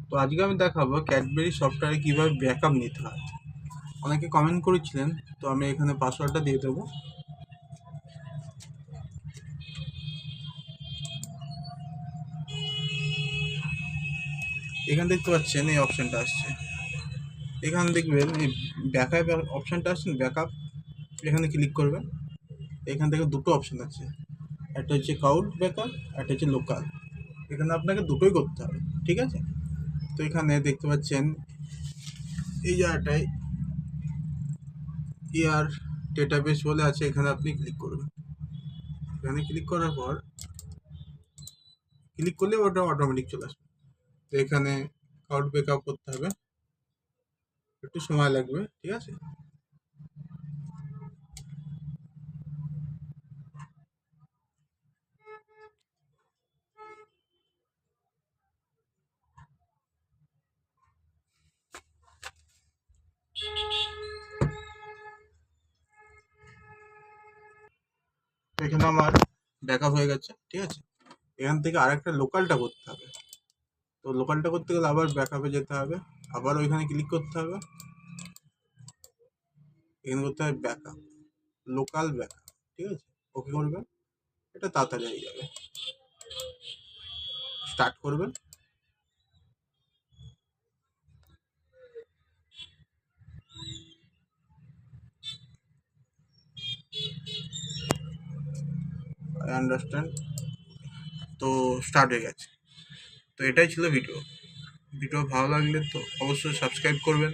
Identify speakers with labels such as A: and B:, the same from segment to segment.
A: তো আজকে আমি দেখাবো ক্যাডবেরি সফটওয়্যারে কীভাবে ব্যাকআপ নিতে হয়। অনেকে কমেন্ট করেছিলেন, তো আমি এখানে পাসওয়ার্ডটা দিয়ে দেবো। এখানে দেখতে পাচ্ছেন এই অপশানটা আসছে, এখানে দেখবেন এই ব্যাকআপ অপশানটা আসছে, ব্যাকআপ এখানে ক্লিক করবেন। এখান থেকে দুটো অপশান আছে, একটা হচ্ছে ক্লাউড ব্যাকআপ, একটা হচ্ছে লোকাল। এখানে আপনাকে দুটোই করতে হবে, ঠিক আছে? তো এখানে দেখতে পাচ্ছেন এই জায়গাটায় ইয়ার ডেটাবেস বলে আছে, এখানে আপনি ক্লিক করবেন। এখানে ক্লিক করার পর ক্লিক করলে ওটা অটোমেটিক চলে আসবে। তো এখানে ক্লাউড ব্যাকআপ করতে হবে, একটু সময় লাগবে, ঠিক আছে? তো এখানে আমার ব্যাকআপ হয়ে গেছে, ঠিক আছে? এখান থেকে আরেকটা লোকালটা করতে হবে। তো লোকালটা করতে গেলে আবার ব্যাকআপে যেতে হবে, আবার ওইখানে ক্লিক করতে হবে। এখানে করতে হবে ব্যাকআপ, লোকাল ব্যাকআপ, ঠিক আছে? ওকে করবেন, এটা তাড়াতাড়ি হয়ে যাবে। স্টার্ট করবেন। I understand. তো স্টার্ট হয়ে গেছে। তো এটাই ছিল ভিডিও। ভালো লাগলে তো অবশ্যই সাবস্ক্রাইব করবেন,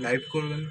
A: লাইক করবেন।